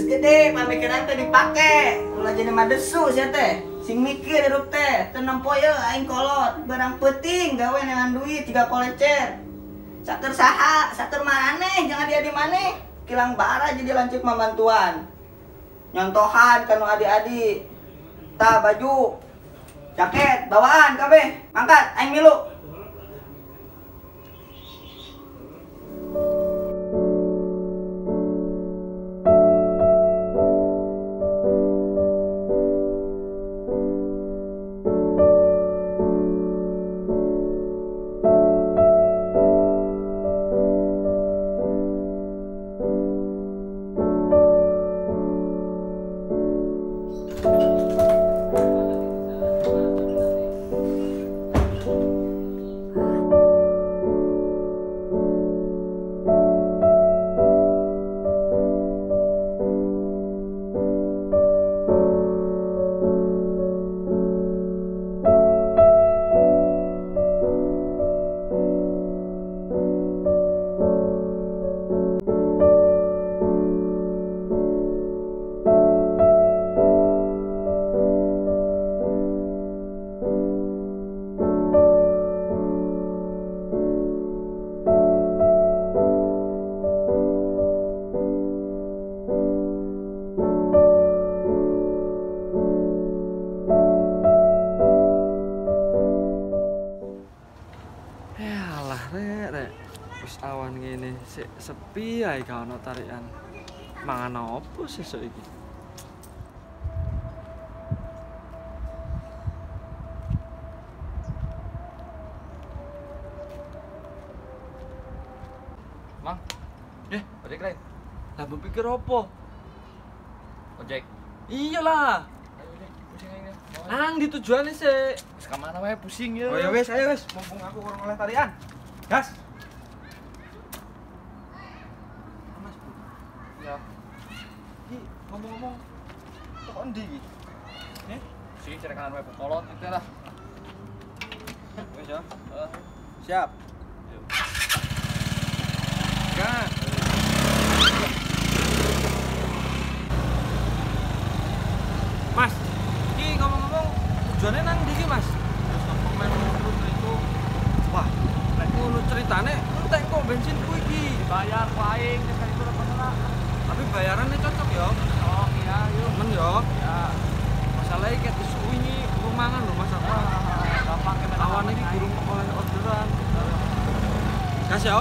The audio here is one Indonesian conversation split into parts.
Geus gede pamikiran teh dipake. Ulah jadi madesu sia teh. Sing mikir hirup teh, teu nempoyeun aing kolot, barang penting gawe dengan duit 3 kolecer. Saker saha, saker maneh, jangan dia di maneh. Kilang bara jadi lanceuk mabantuan. Nyontohan kanu adik-adik. Tah baju, jaket, bawaan kabeh. Angkat aing milu. Wis awan ngene, sik sepi ae gak ono tarikan. Mangan opo sesuk iki? Mang, ojek lain. Lah mbok pikir opo? Ojek. Iyalah. Ayo ojek, pusing aja. Nang di tujuane sik. Wis ka mana wae pusing ya. Oh ya wis, ayo wis. Mumpung aku kurang oleh tarian. Gas. Mas, Bu. Ya. Iki ngomong-ngomong kok endi iki? Si cerekan wae kolot itu lah. Wis ya. Heeh. Siap. Yuk. Gas. Mas, iki ngomong-ngomong tujuannya nang ndi iki, Mas? Terus komen terus itu. Wah, nek ngono ceritane entek kok bensin ku iki. Bayar paing sekali itu apa Tapi bayarannya cocok ya. Oh iya, yuk. Temen ya. Ya. Masalahnya kayak disuruh ini rumangan lho Mas apa. Gampang ke Awan iki durung oleh orderan. Gas ya.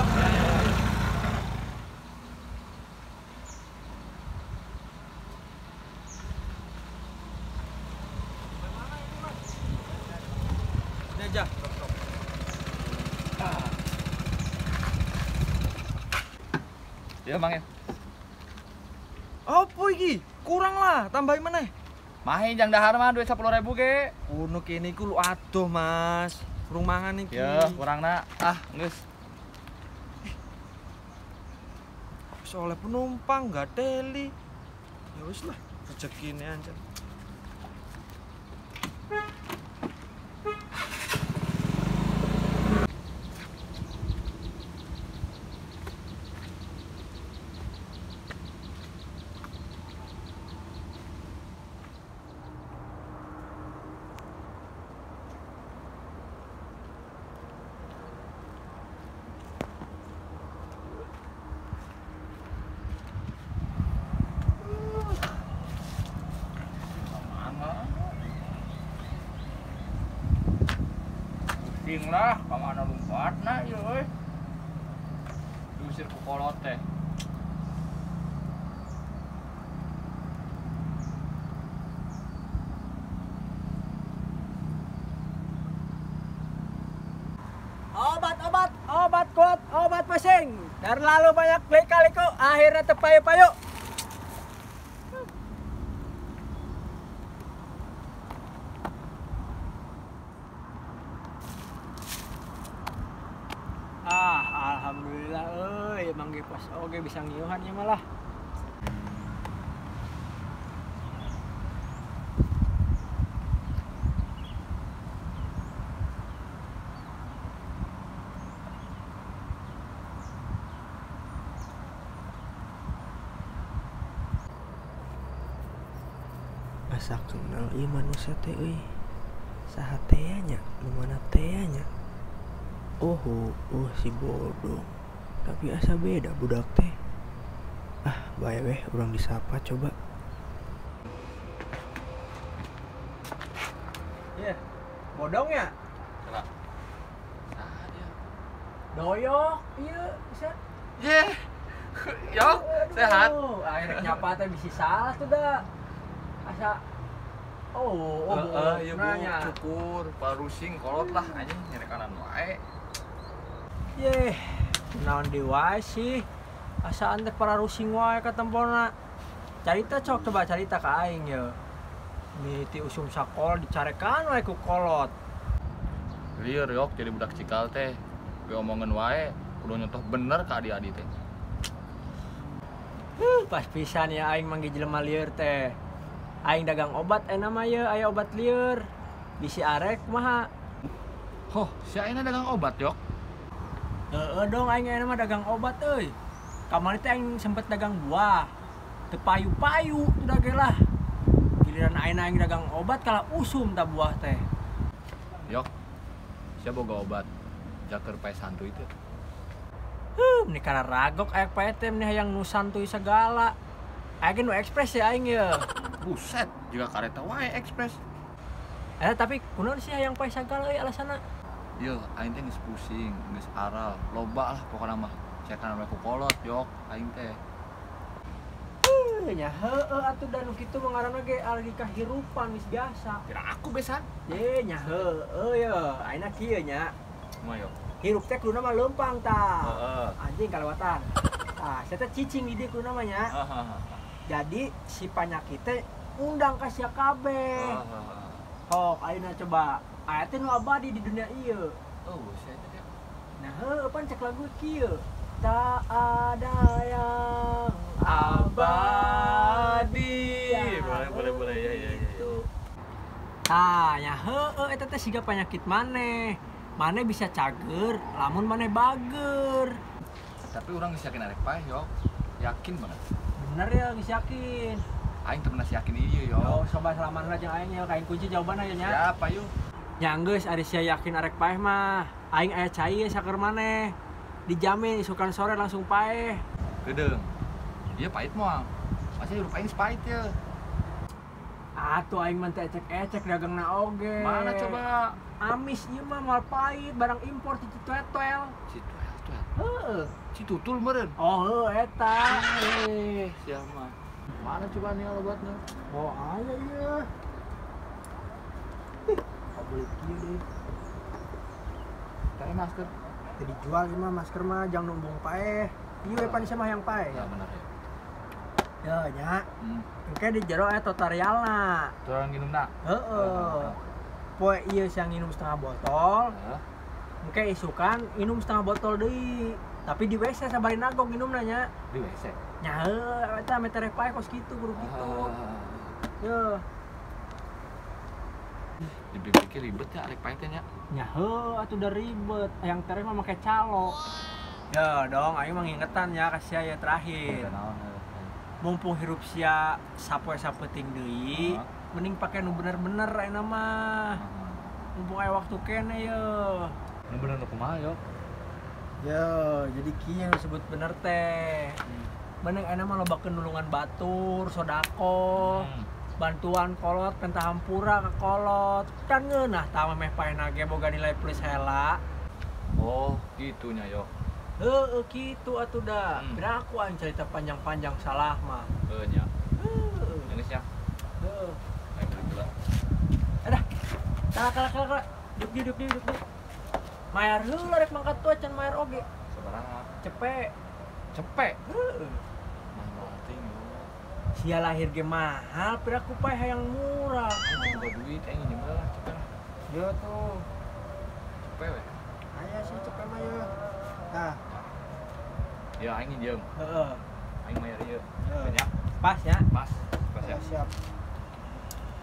Ini aja. Ya, Mang ya. Apa iki? Kurang lah, tambahin meneh. Mahin jang dahar mah duit 10.000 ge. Kuno kene iku lu adoh, Mas. Rumangan iki. Ya, kurangna. Geus. Wis oleh penumpang enggak teli. Ya wis lah, rezekine aja. Pusing lah, kamana lompatna ieu euy. Diusir ku kolot teh. Obat kuat, obat pusing. Terlalu banyak lika-liku, akhirnya terpayu-payu. Alhamdulillah, emang pas oke bisa ngiuhannya malah. asa kenal ieu manusia teh euy. Saha teh nya? Nu mana teh nya? Oh si bodong. Tapi asa beda budak teh. Ah, bae weh urang disapa coba. Iya. Bodong ya? Salah. Nah, dia. Doyok, iya, bisa. Ye. Yok, sehat. Akhirnya nyapa teh bisi salah tuh dah. Asa Iya bu, nanya. cukur, parusing, kolot lah, anjing nyari kanan wae. Yeh, naon di wae sih. Asaan teh para rusing wae ka tempona. Carita cok coba carita ka aing ya. Nih ti usum sakol dicarekan wae ku kolot. Lieur yok jadi budak cikal teh. Ge omongin wae, kudu nyontoh bener ka adi-adi teh. Pas pisan ya aing manggi jelema lieur teh. Aing dagang obat mah ye, aya obat lieur. Bisi arek kumaha? Hoh, si ayeuna dagang obat yok. Heeh dong aing mah dagang obat euy. Kamari teh aing sempet dagang buah. Teu payu-payu udah ge lah. Giliran aing dagang obat kalah usum ta buah teh. Yok. Sia boga obat. Jaker pae santuy teh. Ini karena ragok ayak pae teh meni hayang nu santuy segala. Aing nu ekspres ya aing ya. Buset, juga kareta wae ekspres. Tapi kunaon sih hayang pae segala euy alasana? Ieu, aing teh geus pusing, geus aral, loba lah pokona mah. Cekan we ku kolot yok aing teh. Nya heueuh atuh da nu kitu mah ngaranna ge alergi kahirupan geus biasa. Kira aku besan. Ye nya heueuh ya, ayeuna kieu nya. Mah yok. Hirup teh kuduna mah leumpang tah. Heeh. Anjing kalewatan. Tah, saya teh cicing di dieu kuduna mah nya. Jadi si penyakit teh undang ka sia kabeh. Hok, ayeuna coba. Aya teh nu abadi di dunia ieu. Oh, saya teh. Nah, heueuh pan cek lagu kieu. Tak ada yang abadi. Boleh ya. Tah, nya heueuh eta teh siga penyakit maneh. Maneh bisa cager, lamun maneh bager. Tapi orang geus yakin arek pae yok. Yakin banget. Bener ya, geus yakin. Aing teu pernah yakin ieu Yo, yok. coba salaman aja aing ya, kain kunci jawaban aja nya. Siapa yuk? Nya geus ari sia yakin arek paeh mah. Aing aya cai saker maneh. Dijamin isukan sore langsung paeh. Gedeung. Ieu pahit moal. Masa hirup aing pahit ya. Atuh aing mah teh ecek-ecek dagangna oge. Mana coba? Amis ieu mah moal pahit, barang impor ti Tuetel. Si tuel. Heueuh. Si tutul meureun. Oh, heueuh eta. Siapa? Mana coba nih obatnya? Oh, aya ieu. Beli kieu deui. Kayak masker. Teu dijual ieu mah masker mah jang numbung paeh. Ieu we pan mah yang paeh. Ya benar ya. Ya nya. Engke di jero aya tutorialna. Turun nginumna. Heeh. Poe ieu sia nginum setengah botol. Engke isukan minum setengah botol deui. Tapi di WC sabari nagok nginumna nya. Di WC. Nya heueuh eta metere paeh kos kitu kudu kitu. Yo. Dipikir ribet ya arek pae teh nya. Nya heueuh atuh udah ribet. Yang tereh mah make calo. Ya dong, aing mah ngingetan ya ka sia ya terakhir. Mumpung hirup sia sapoe sapeting deui, mending pake nu bener-bener ayeuna mah. Mumpung aya waktu kene ye. Nu bener nu kumaha yo? Yo, jadi kieu disebut bener teh. Bener ayeuna mah lobakeun nulungan batur, sodako. Bantuan kolot pentah hampura ke kolot. Kan ngeunah tah meh paena ge boga nilai plus hela. Oh, gitunya yo. Heueuh kitu atuh da. Beda aku aing cerita panjang-panjang salah mah. Nya. Heueuh. Geus ya. Heueuh. Ayo beli gula. Adah. Kala. Duduk. Mayar heula rek mangkat tua can mayar oge. Sabaraha? Cepet. Heueuh. Mahal ting yo. Sia lahir ge mahal, pira ku pae hayang murah. Aing boga duit aing nyeumah lah cepet. Yo tuh. Cepet we. Aya sih cepet mah yo. Nah, Ya aing jeung. heeh. Aing mayar ieu. Heeh. Banyak. Pas ya. Pas ya. Siap.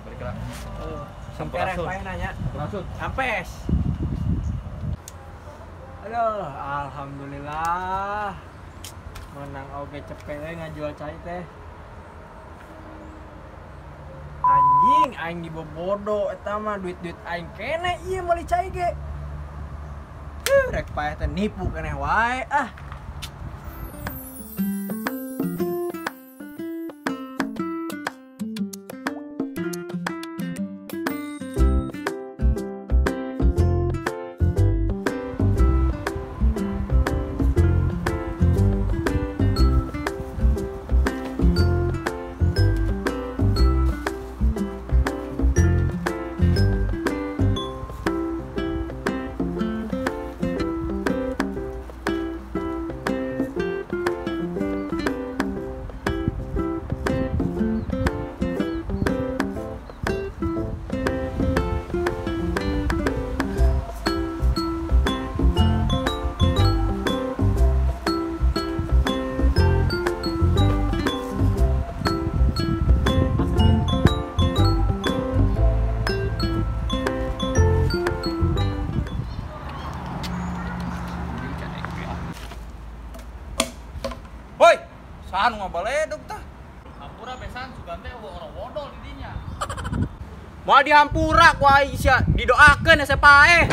Balik lah. Heeh. Sampurasun. Sampai pae nanya. Langsung. Ampes. Aduh, alhamdulillah. Menang oge cepet we ngajual cai teh. Anjing. anjing aing dibobodo eta mah duit-duit aing kene ieu meuli cai ge. Rek paeh teh nipu keneh wae ah. Saan ngabaledog tah. Hampura besan sugan teh orang wodol di dinya. Moal dihampura ku Aisyah, didoakeun asa paeh.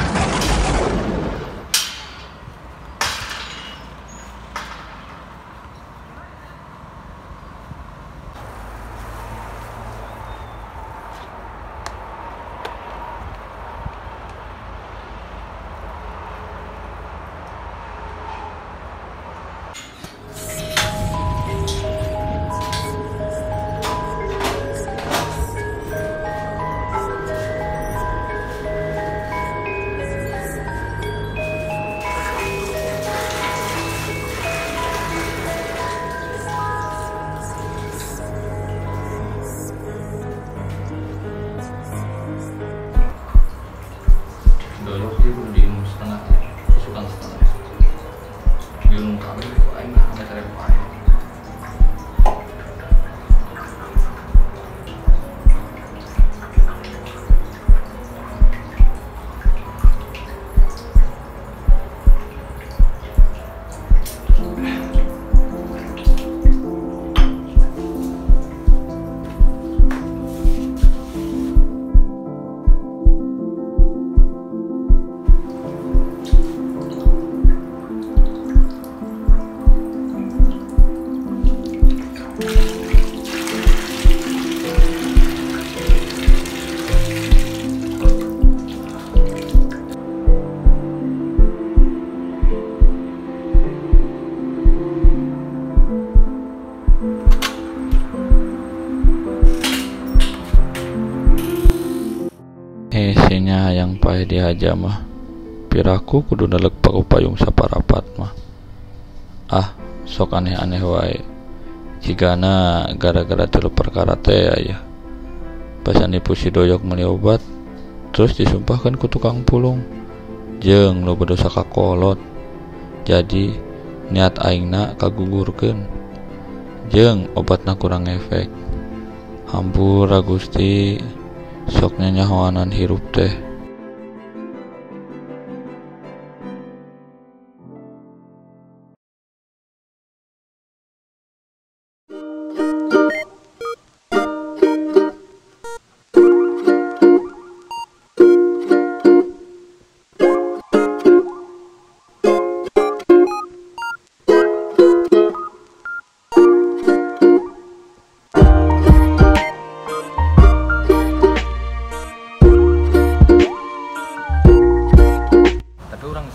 Hesenya hayang paeh dihaja mah. Piraku kudu nelek payung saparapat mah. Ah, sok aneh-aneh wae. Jigana gara-gara tilu perkara teh aya. Pasan nipu si doyok meuli obat, terus disumpahkeun ku tukang pulung. Jeung lo berdosa ka kolot. Jadi niat aingna kagugurkeun. Jeung obatna kurang efek. Hampura Gusti. Sok nyanyahoanan hirup teh.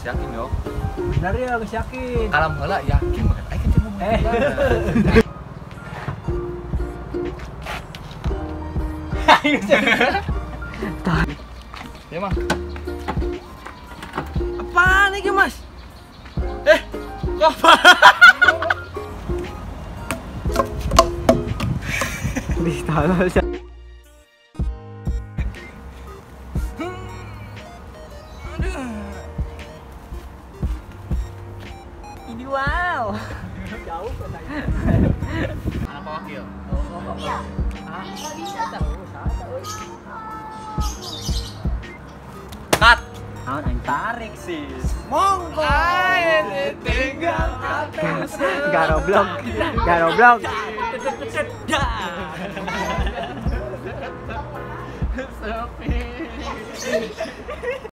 Yakin yo. Bener ya geus yakin. Alam heula yakin banget aing kan ngomong. Ya mah. Apaan iki Mas? Kok apa? Di tanah sih. Ini wow. Jauh katanya. Anak wakil. Iya. Ah, bisa. Cut. Naon aing tarik sih. Monggo. Aing tinggal atas. Garoblok. Garoblok. Sepi.